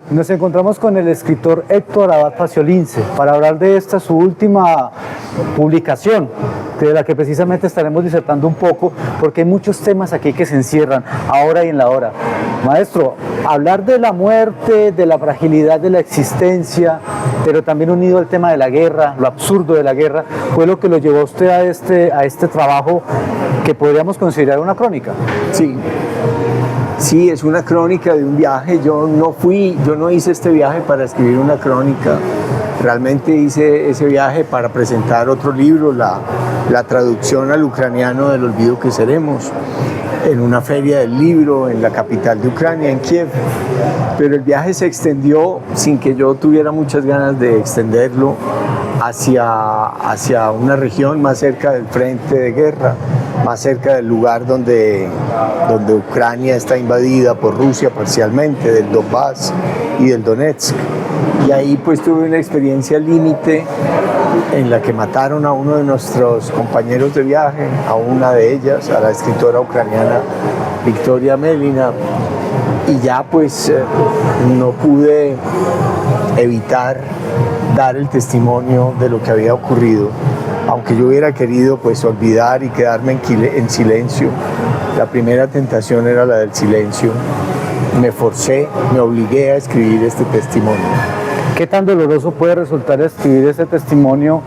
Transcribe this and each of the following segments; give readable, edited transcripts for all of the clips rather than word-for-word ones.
Nos encontramos con el escritor Héctor Abad Faciolince para hablar de esta su última publicación, de la que precisamente estaremos disertando un poco, porque hay muchos temas aquí que se encierran ahora y en la hora. Maestro, hablar de la muerte, de la fragilidad de la existencia, pero también unido al tema de la guerra, lo absurdo de la guerra, fue lo que lo llevó a usted a este trabajo que podríamos considerar una crónica. Sí, es una crónica de un viaje. Yo no hice este viaje para escribir una crónica. Realmente hice ese viaje para presentar otro libro, la traducción al ucraniano del olvido que seremos, en una feria del libro en la capital de Ucrania, en Kiev. Pero el viaje se extendió sin que yo tuviera muchas ganas de extenderlo hacia una región más cerca del frente de guerra, más cerca del lugar donde Ucrania está invadida por Rusia parcialmente, del Donbass y del Donetsk. Y ahí pues tuve una experiencia límite en la que mataron a uno de nuestros compañeros de viaje, a una de ellas, a la escritora ucraniana Victoria Melina, y ya pues no pude evitar dar el testimonio de lo que había ocurrido, aunque yo hubiera querido pues olvidar y quedarme en silencio. La primera tentación era la del silencio. Me obligué a escribir este testimonio. ¿Qué tan doloroso puede resultar escribir ese testimonio,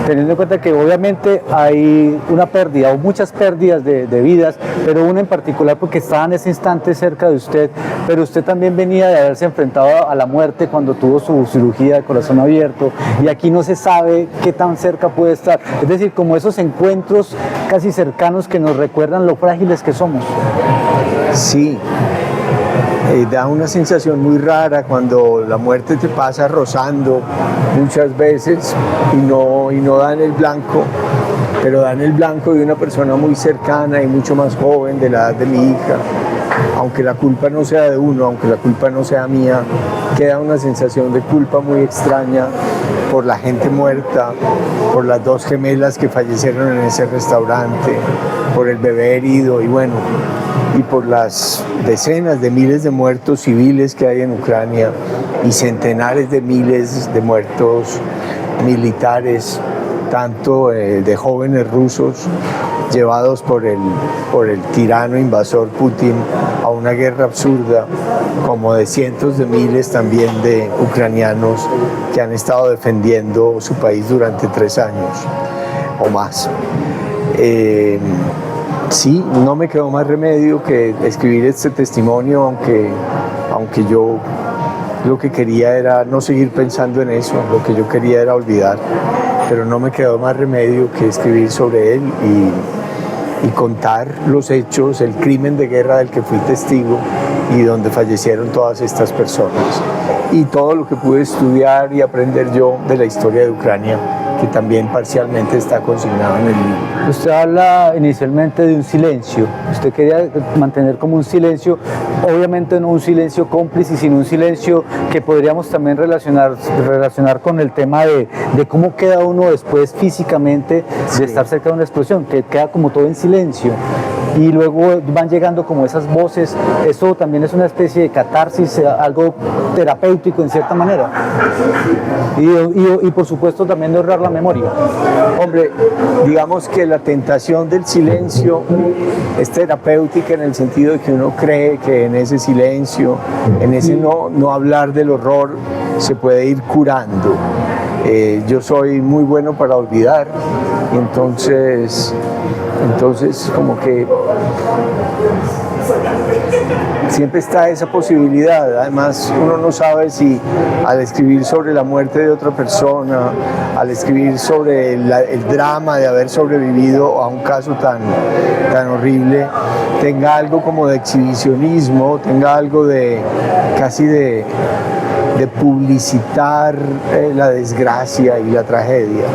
teniendo en cuenta que obviamente hay una pérdida o muchas pérdidas de vidas, pero una en particular porque estaba en ese instante cerca de usted, pero usted también venía de haberse enfrentado a la muerte cuando tuvo su cirugía de corazón abierto, y aquí no se sabe qué tan cerca puede estar? Es decir, como esos encuentros casi cercanos que nos recuerdan lo frágiles que somos. Sí. Da una sensación muy rara cuando la muerte te pasa rozando muchas veces y no da en el blanco, pero da en el blanco de una persona muy cercana y mucho más joven, de la edad de mi hija. Aunque la culpa no sea de uno, aunque la culpa no sea mía, queda una sensación de culpa muy extraña por la gente muerta, por las dos gemelas que fallecieron en ese restaurante, por el bebé herido y por las decenas de miles de muertos civiles que hay en Ucrania y centenares de miles de muertos militares, tanto de jóvenes rusos llevados por el tirano invasor Putin a una guerra absurda, como de cientos de miles también de ucranianos que han estado defendiendo su país durante 3 años o más. Sí, no me quedó más remedio que escribir este testimonio, aunque yo lo que quería era no seguir pensando en eso, lo que yo quería era olvidar, pero no me quedó más remedio que escribir sobre él y contar los hechos, el crimen de guerra del que fui testigo y donde fallecieron todas estas personas, y todo lo que pude estudiar y aprender yo de la historia de Ucrania, que también parcialmente está consignado en el libro. Usted habla inicialmente de un silencio. Usted quería mantener como un silencio, obviamente no un silencio cómplice, sino un silencio que podríamos también relacionar con el tema de cómo queda uno después físicamente de estar cerca de una explosión, que queda como todo en silencio. Y luego van llegando como esas voces. Eso también es una especie de catarsis, algo terapéutico en cierta manera. Y por supuesto también de honrar la memoria. Hombre, digamos que la tentación del silencio es terapéutica en el sentido de que uno cree que en ese silencio, en ese no hablar del horror, se puede ir curando. Yo soy muy bueno para olvidar, y entonces como que siempre está esa posibilidad. Además, uno no sabe si al escribir sobre la muerte de otra persona, al escribir sobre el drama de haber sobrevivido a un caso tan horrible, tenga algo como de exhibicionismo, tenga algo de casi de de publicitar la desgracia y la tragedia.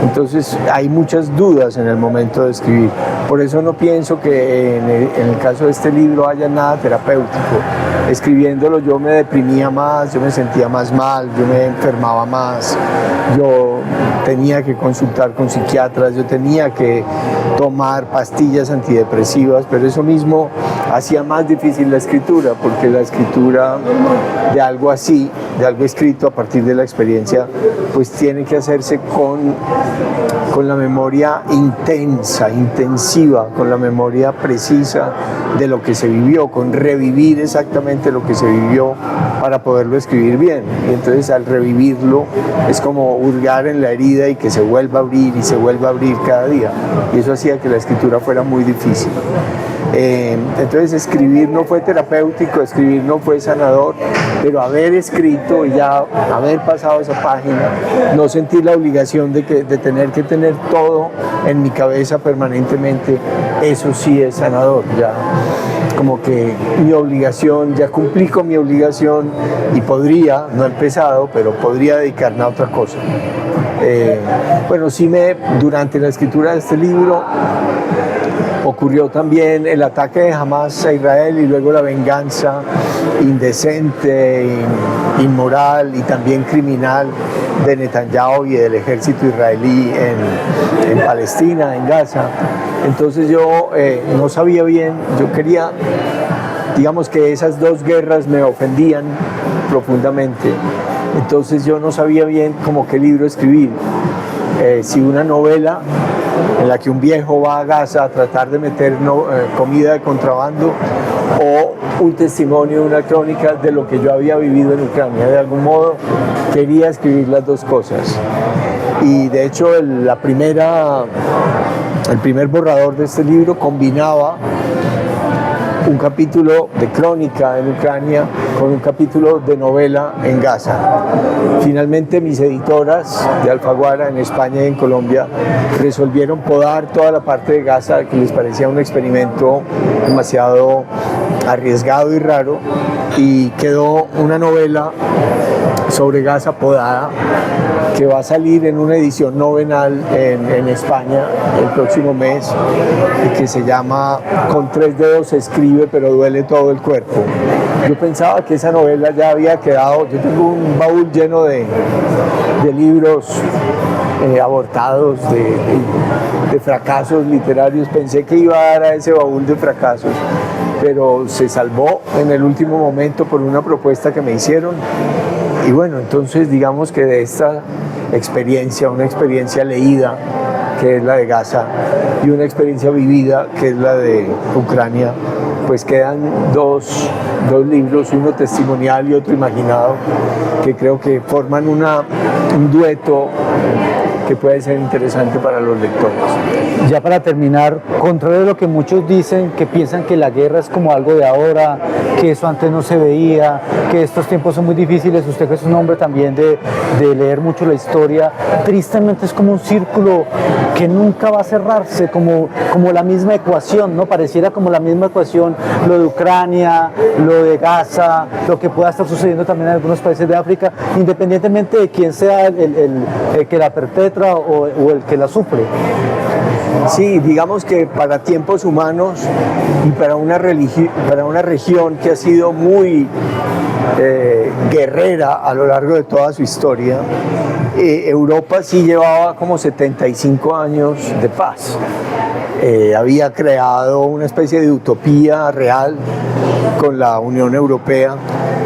Entonces hay muchas dudas en el momento de escribir. Por eso no pienso que en el caso de este libro haya nada terapéutico. Escribiéndolo yo me deprimía más, yo me sentía más mal, yo me enfermaba más, yo tenía que consultar con psiquiatras, yo tenía que tomar pastillas antidepresivas, pero eso mismo hacía más difícil la escritura, porque la escritura de algo así, de algo escrito a partir de la experiencia, pues tiene que hacerse con la memoria intensa, intensiva, con la memoria precisa de lo que se vivió, con revivir exactamente lo que se vivió para poderlo escribir bien. Y entonces al revivirlo es como hurgar en la herida y que se vuelva a abrir y se vuelva a abrir cada día. Y eso hacía que la escritura fuera muy difícil. Entonces escribir no fue terapéutico, escribir no fue sanador, pero haber escrito y ya haber pasado esa página, no sentir la obligación de tener que tener todo en mi cabeza permanentemente, eso sí es sanador. Ya como que mi obligación, ya cumplí con mi obligación y podría, no he empezado, pero podría dedicarme a otra cosa. Bueno, sí durante la escritura de este libro ocurrió también el ataque de Hamas a Israel y luego la venganza indecente, inmoral y también criminal de Netanyahu y del ejército israelí en Palestina, en Gaza. Entonces yo no sabía bien, yo quería, digamos que esas dos guerras me ofendían profundamente, entonces yo no sabía bien como qué libro escribir, si una novela en la que un viejo va a Gaza a tratar de meter comida de contrabando, o un testimonio, una crónica de lo que yo había vivido en Ucrania. De algún modo quería escribir las dos cosas. Y de hecho el primer borrador de este libro combinaba un capítulo de crónica en Ucrania con un capítulo de novela en Gaza. Finalmente mis editoras de Alfaguara en España y en Colombia resolvieron podar toda la parte de Gaza, que les parecía un experimento demasiado arriesgado y raro, y quedó una novela sobre Gaza podada que va a salir en una edición novenal en España el próximo mes, que se llama Con tres dedos se escribe pero duele todo el cuerpo. Yo pensaba que esa novela ya había quedado, yo tengo un baúl lleno de libros abortados, de fracasos literarios, pensé que iba a dar a ese baúl de fracasos, pero se salvó en el último momento por una propuesta que me hicieron. Y bueno, entonces digamos que de esta experiencia, una experiencia leída, que es la de Gaza, y una experiencia vivida, que es la de Ucrania, pues quedan dos libros, uno testimonial y otro imaginado, que creo que forman un dueto que puede ser interesante para los lectores. Ya para terminar, contrario a lo que muchos dicen, que piensan que la guerra es como algo de ahora, que eso antes no se veía, que estos tiempos son muy difíciles, usted que es un hombre también de leer mucho la historia, tristemente es como un círculo que nunca va a cerrarse, como la misma ecuación, ¿no? Pareciera como la misma ecuación, lo de Ucrania, lo de Gaza, lo que pueda estar sucediendo también en algunos países de África, independientemente de quién sea el que la perpetra o el que la sufre. Sí, digamos que para tiempos humanos y para una región que ha sido muy guerrera a lo largo de toda su historia, Europa sí llevaba como 75 años de paz. Había creado una especie de utopía real con la Unión Europea,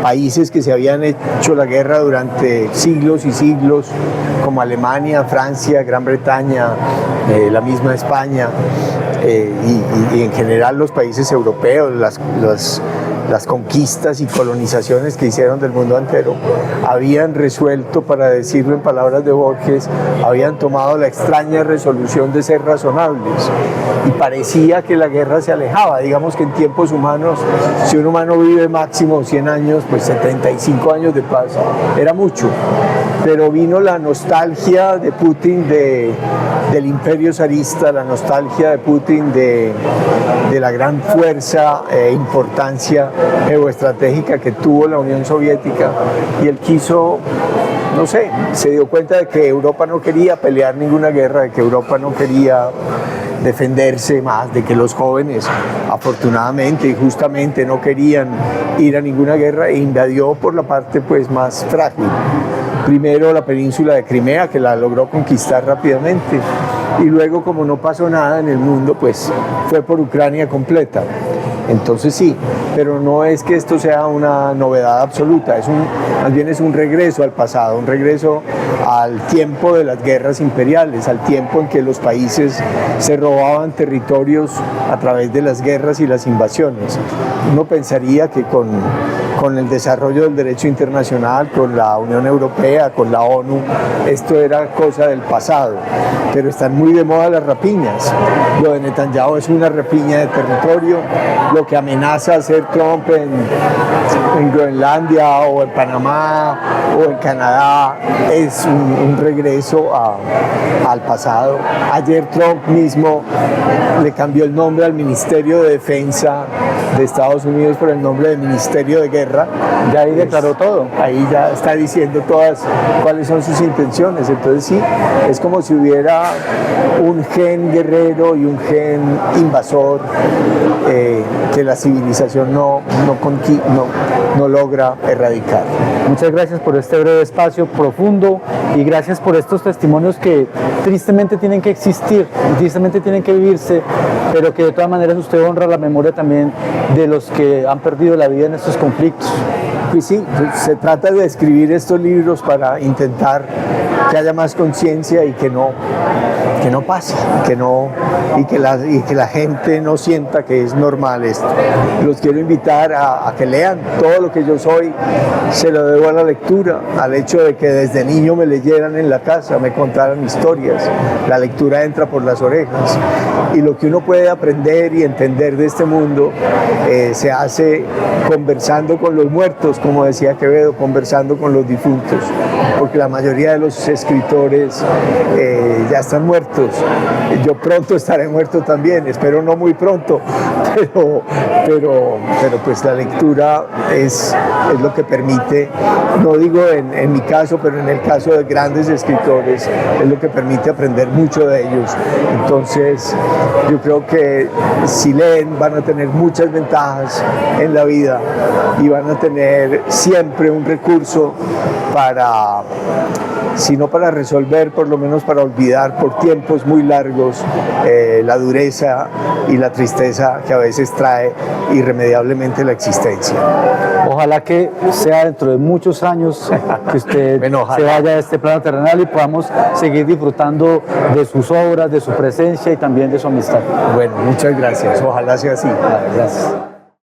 países que se habían hecho la guerra durante siglos y siglos, como Alemania, Francia, Gran Bretaña, la misma España, y en general los países europeos, las conquistas y colonizaciones que hicieron del mundo entero, habían resuelto, para decirlo en palabras de Borges, habían tomado la extraña resolución de ser razonables, y parecía que la guerra se alejaba. Digamos que en tiempos humanos, si un humano vive máximo 100 años, pues 75 años de paz era mucho. pero vino la nostalgia de Putin del imperio zarista, la nostalgia de Putin de la gran fuerza e importancia geoestratégica que tuvo la Unión Soviética, y él quiso, no sé, se dio cuenta de que Europa no quería pelear ninguna guerra, de que Europa no quería defenderse más, de que los jóvenes afortunadamente y justamente no querían ir a ninguna guerra, e invadió por la parte pues más frágil. Primero la península de Crimea, que la logró conquistar rápidamente, y luego, como no pasó nada en el mundo, pues fue por Ucrania completa. Entonces sí, pero no es que esto sea una novedad absoluta, más bien es un regreso al pasado, un regreso al tiempo de las guerras imperiales, al tiempo en que los países se robaban territorios a través de las guerras y las invasiones. Uno pensaría que con el desarrollo del derecho internacional, con la Unión Europea, con la ONU, esto era cosa del pasado, pero están muy de moda las rapiñas. Lo de Netanyahu es una rapiña de territorio, lo que amenaza hacer Trump en Groenlandia o en Panamá o en Canadá es un regreso al pasado. Ayer Trump mismo le cambió el nombre al Ministerio de Defensa de Estados Unidos por el nombre de Ministerio de Guerra. Ya ahí declaró todo. Ahí ya está diciendo todas cuáles son sus intenciones. Entonces sí, es como si hubiera un gen guerrero y un gen invasor que la civilización no logra erradicar. Muchas gracias por este breve espacio profundo y gracias por estos testimonios que tristemente tienen que existir, tristemente tienen que vivirse, pero que de todas maneras usted honra la memoria también de los que han perdido la vida en estos conflictos. Pues sí, se trata de escribir estos libros para intentar que haya más conciencia y que no pase, y que la gente no sienta que es normal esto. Los quiero invitar a que lean todo lo que yo soy, se lo debo a la lectura, al hecho de que desde niño me leyeran en la casa, me contaran historias. La lectura entra por las orejas, y lo que uno puede aprender y entender de este mundo se hace conversando con los muertos, como decía Quevedo, conversando con los difuntos, porque la mayoría de los escritores ya están muertos. Yo pronto estaré muerto también, espero no muy pronto, pero pues la lectura es lo que permite, no digo en mi caso, pero en el caso de grandes escritores, es lo que permite aprender mucho de ellos. Entonces yo creo que si leen van a tener muchas ventajas en la vida y van a tener siempre un recurso para, si no para resolver, por lo menos para olvidar por tiempos muy largos la dureza y la tristeza que a veces trae irremediablemente la existencia. Ojalá que sea dentro de muchos años que usted Bueno, se vaya de este plano terrenal y podamos seguir disfrutando de sus obras, de su presencia y también de su amistad. Bueno, muchas gracias. Ojalá sea así. Gracias.